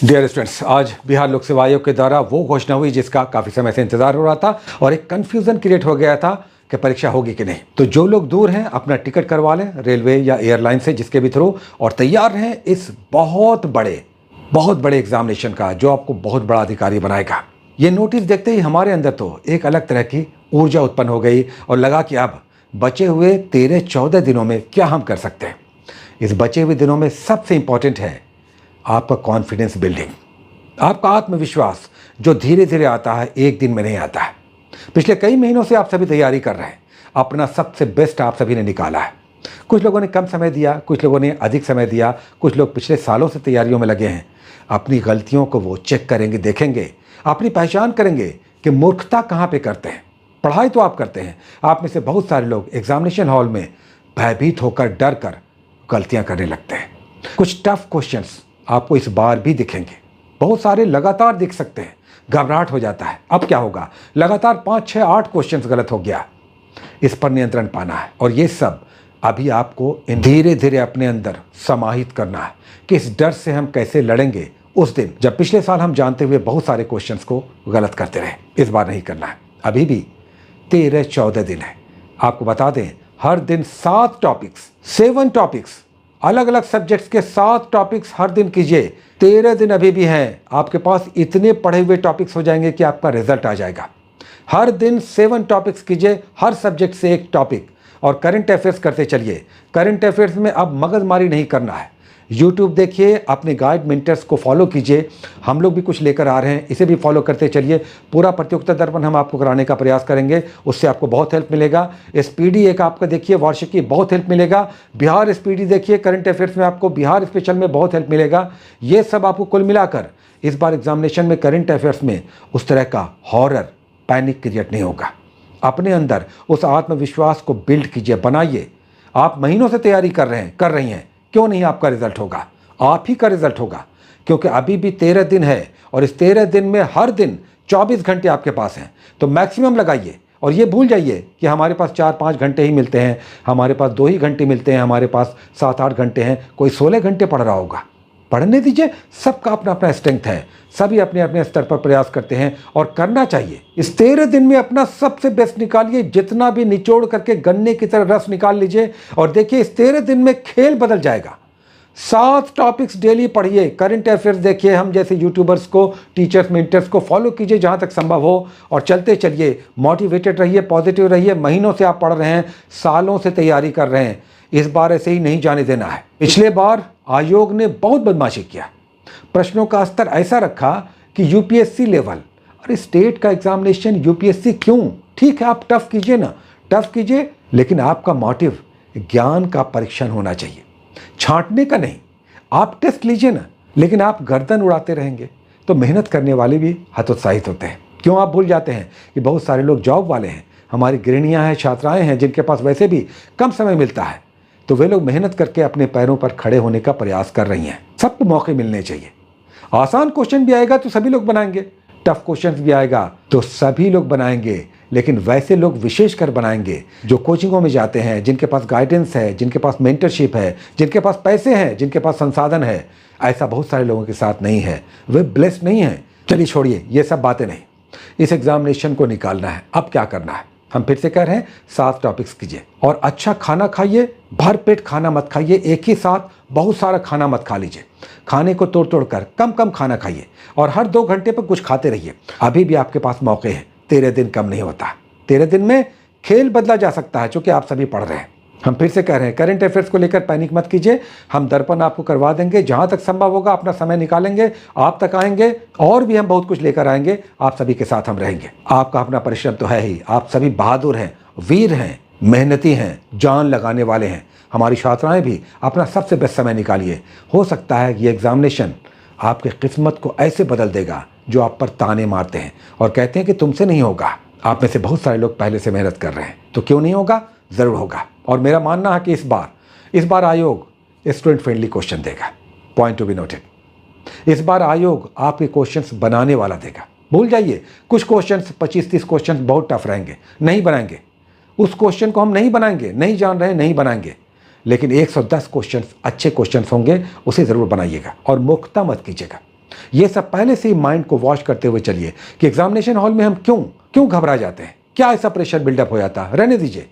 Dear students, आज बिहार लोक सेवा आयोग के द्वारा वो घोषणा हुई जिसका काफ़ी समय से इंतजार हो रहा था और एक कन्फ्यूज़न क्रिएट हो गया था कि परीक्षा होगी कि नहीं। तो जो लोग दूर हैं अपना टिकट करवा लें रेलवे या एयरलाइन से, जिसके भी थ्रू, और तैयार रहें इस बहुत बड़े एग्जामिनेशन का जो आपको बहुत बड़ा अधिकारी बनाएगा। ये नोटिस देखते ही हमारे अंदर तो एक अलग तरह की ऊर्जा उत्पन्न हो गई और लगा कि अब बचे हुए 13-14 दिनों में क्या हम कर सकते हैं। इस बचे हुए दिनों में सबसे इंपॉर्टेंट है आपका कॉन्फिडेंस बिल्डिंग, आपका आत्मविश्वास जो धीरे धीरे आता है, एक दिन में नहीं आता है। पिछले कई महीनों से आप सभी तैयारी कर रहे हैं, अपना सबसे बेस्ट आप सभी ने निकाला है। कुछ लोगों ने कम समय दिया, कुछ लोगों ने अधिक समय दिया, कुछ लोग पिछले सालों से तैयारियों में लगे हैं। अपनी गलतियों को वो चेक करेंगे, देखेंगे, अपनी पहचान करेंगे कि मूर्खता कहाँ पे करते हैं। पढ़ाई तो आप करते हैं, आप में से बहुत सारे लोग एग्जामिनेशन हॉल में भयभीत होकर, डर कर गलतियां करने लगते हैं। कुछ टफ क्वेश्चंस आपको इस बार भी दिखेंगे, बहुत सारे लगातार दिख सकते हैं। घबराहट हो जाता है, अब क्या होगा, लगातार 5, 6, 8 क्वेश्चंस गलत हो गया। इस पर नियंत्रण पाना है और ये सब अभी आपको धीरे धीरे अपने अंदर समाहित करना है कि इस डर से हम कैसे लड़ेंगे उस दिन जब पिछले साल हम जानते हुए बहुत सारे क्वेश्चंस को गलत करते रहे। इस बार नहीं करना है। अभी भी 13-14 दिन है। आपको बता दें, हर दिन 7 टॉपिक्स, 7 टॉपिक्स, अलग अलग सब्जेक्ट्स के 7 टॉपिक्स हर दिन कीजिए। 13 दिन अभी भी हैं, आपके पास इतने पढ़े हुए टॉपिक्स हो जाएंगे कि आपका रिजल्ट आ जाएगा। हर दिन 7 टॉपिक्स कीजिए, हर सब्जेक्ट से एक टॉपिक, और करंट अफेयर्स करते चलिए। करंट अफेयर्स में अब मगजमारी नहीं करना है। यूट्यूब देखिए, अपने गाइड मेंटर्स को फॉलो कीजिए। हम लोग भी कुछ लेकर आ रहे हैं, इसे भी फॉलो करते चलिए। पूरा प्रतियोगिता दर्पण हम आपको कराने का प्रयास करेंगे, उससे आपको बहुत हेल्प मिलेगा। स्पीडी एक आपका देखिए, वार्षिकी, बहुत हेल्प मिलेगा। बिहार स्पीडी देखिए, करंट अफेयर्स में आपको बिहार स्पेशल में बहुत हेल्प मिलेगा। ये सब आपको कुल मिलाकर इस बार एग्जामिनेशन में करंट अफेयर्स में उस तरह का हॉरर, पैनिक क्रिएट नहीं होगा। अपने अंदर उस आत्मविश्वास को बिल्ड कीजिए, बनाइए। आप महीनों से तैयारी कर रही हैं, क्यों नहीं आपका रिजल्ट होगा? आप ही का रिजल्ट होगा, क्योंकि अभी भी 13 दिन है और इस 13 दिन में हर दिन 24 घंटे आपके पास हैं। तो मैक्सिमम लगाइए और ये भूल जाइए कि हमारे पास 4-5 घंटे ही मिलते हैं, हमारे पास 2 ही घंटे मिलते हैं, हमारे पास 7-8 घंटे हैं। कोई 16 घंटे पढ़ रहा होगा, पढ़ने दीजिए। सबका अपना अपना स्ट्रेंथ है, सभी अपने अपने स्तर पर प्रयास करते हैं और करना चाहिए। इस 13 दिन में अपना सबसे बेस्ट निकालिए, जितना भी निचोड़ करके गन्ने की तरह रस निकाल लीजिए और देखिए इस 13 दिन में खेल बदल जाएगा। 7 टॉपिक्स डेली पढ़िए। करंट अफेयर्स देखिए, हम जैसे यूट्यूबर्स को, टीचर्स, मेंटर्स को फॉलो कीजिए जहाँ तक संभव हो और चलते चलिए। मोटिवेटेड रहिए, पॉजिटिव रहिए। महीनों से आप पढ़ रहे हैं, सालों से तैयारी कर रहे हैं, इस बार ऐसे ही नहीं जाने देना है। पिछले बार आयोग ने बहुत बदमाशी किया, प्रश्नों का स्तर ऐसा रखा कि यूपीएससी लेवल। अरे स्टेट का एग्जामिनेशन यूपीएससी क्यों? ठीक है, आप टफ कीजिए ना, टफ कीजिए, लेकिन आपका मोटिव ज्ञान का परीक्षण होना चाहिए, छांटने का नहीं। आप टेस्ट लीजिए ना, लेकिन आप गर्दन उड़ाते रहेंगे तो मेहनत करने वाले भी हतोत्साहित होते हैं। क्यों आप भूल जाते हैं कि बहुत सारे लोग जॉब वाले हैं, हमारी गृहिणियां हैं, छात्राएं हैं, जिनके पास वैसे भी कम समय मिलता है, तो वे लोग मेहनत करके अपने पैरों पर खड़े होने का प्रयास कर रही हैं। सबको मौके मिलने चाहिए। आसान क्वेश्चन भी आएगा तो सभी लोग बनाएंगे, टफ क्वेश्चन भी आएगा तो सभी लोग बनाएंगे, लेकिन वैसे लोग विशेषकर बनाएंगे जो कोचिंगों में जाते हैं, जिनके पास गाइडेंस है, जिनके पास मेंटरशिप है, जिनके पास पैसे हैं, जिनके पास संसाधन है। ऐसा बहुत सारे लोगों के साथ नहीं है, वे ब्लेस्ड नहीं हैं। चलिए छोड़िए ये सब बातें, नहीं, इस एग्जामिनेशन को निकालना है। अब क्या करना है, हम फिर से कह रहे हैं, 7 टॉपिक्स कीजिए और अच्छा खाना खाइए। भर पेट खाना मत खाइए, एक ही साथ बहुत सारा खाना मत खा लीजिए। खाने को तोड़ तोड़ कर कम कम खाना खाइए और हर 2 घंटे पर कुछ खाते रहिए। अभी भी आपके पास मौके हैं, 13 दिन कम नहीं होता। 13 दिन में खेल बदला जा सकता है, क्योंकि आप सभी पढ़ रहे हैं। हम फिर से कह रहे हैं, करंट अफेयर्स को लेकर पैनिक मत कीजिए। हम दर्पण आपको करवा देंगे, जहां तक संभव होगा अपना समय निकालेंगे, आप तक आएंगे और भी हम बहुत कुछ लेकर आएंगे। आप सभी के साथ हम रहेंगे। आपका अपना परिश्रम तो है ही, आप सभी बहादुर हैं, वीर हैं, मेहनती हैं, जान लगाने वाले हैं। हमारी छात्राएं भी अपना सबसे बेस्ट समय निकालिए। हो सकता है ये एग्जामिनेशन आपकी किस्मत को ऐसे बदल देगा जो आप पर ताने मारते हैं और कहते हैं कि तुमसे नहीं होगा। आप में से बहुत सारे लोग पहले से मेहनत कर रहे हैं, तो क्यों नहीं होगा? ज़रूर होगा। और मेरा मानना है कि इस बार आयोग स्टूडेंट फ्रेंडली क्वेश्चन देगा। Point to be noted. इस बार आयोग आपके क्वेश्चंस बनाने वाला देगा। भूल जाइए, कुछ क्वेश्चंस 25-30 क्वेश्चंस बहुत टफ रहेंगे, नहीं बनाएंगे। उस क्वेश्चन को हम नहीं बनाएंगे, नहीं जान रहे, नहीं बनाएंगे। लेकिन 110 क्वेश्चंस अच्छे क्वेश्चंस होंगे, उसे ज़रूर बनाइएगा और मूर्खता मत कीजिएगा। ये सब पहले से ही माइंड को वॉश करते हुए चलिए कि एग्जामिनेशन हॉल में हम क्यों घबरा जाते हैं, क्या ऐसा प्रेशर बिल्डअप हो जाता है। रहने दीजिए,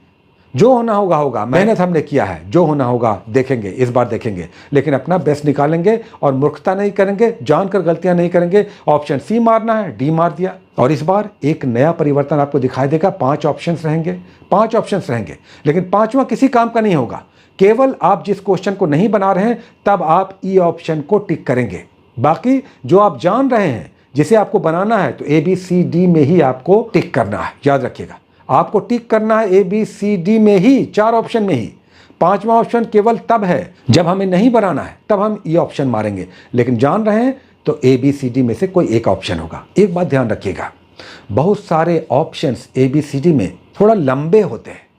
जो होना होगा होगा, मेहनत हमने किया है, जो होना होगा देखेंगे, इस बार देखेंगे, लेकिन अपना बेस्ट निकालेंगे और मूर्खता नहीं करेंगे, जानकर गलतियां नहीं करेंगे। ऑप्शन सी मारना है, डी मार दिया। और इस बार एक नया परिवर्तन आपको दिखाई देगा। 5 ऑप्शंस रहेंगे, 5 ऑप्शंस रहेंगे, लेकिन पांचवा किसी काम का नहीं होगा। केवल आप जिस क्वेश्चन को नहीं बना रहे हैं तब आप ई ऑप्शन को टिक करेंगे। बाकी जो आप जान रहे हैं जिसे आपको बनाना है तो ABCD में ही आपको टिक करना है। याद रखिएगा, आपको टिक करना है ABCD में ही, 4 ऑप्शन में ही। 5वां ऑप्शन केवल तब है जब हमें नहीं बनाना है, तब हम ई ऑप्शन मारेंगे, लेकिन जान रहे हैं तो ABCD में से कोई एक ऑप्शन होगा। एक बात ध्यान रखिएगा, बहुत सारे ऑप्शंस ABCD में थोड़ा लंबे होते हैं।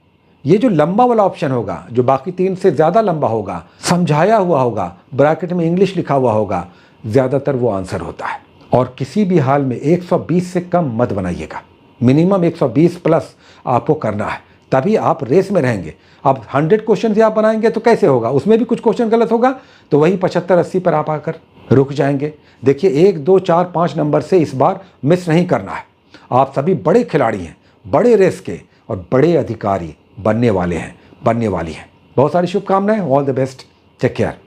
ये जो लंबा वाला ऑप्शन होगा, जो बाकी 3 से ज़्यादा लंबा होगा, समझाया हुआ होगा, ब्रैकेट में इंग्लिश लिखा हुआ होगा, ज़्यादातर वो आंसर होता है। और किसी भी हाल में 120 से कम मत बनाइएगा, मिनिमम 120 प्लस आपको करना है, तभी आप रेस में रहेंगे। अब 100 क्वेश्चन आप बनाएंगे तो कैसे होगा, उसमें भी कुछ क्वेश्चन गलत होगा तो वही 75-80 पर आप आकर रुक जाएंगे। देखिए 1, 2, 4, 5 नंबर से इस बार मिस नहीं करना है। आप सभी बड़े खिलाड़ी हैं, बड़े रेस के और बड़े अधिकारी बनने वाले हैं, बनने वाली हैं। बहुत सारी शुभकामनाएं, all the best, take care.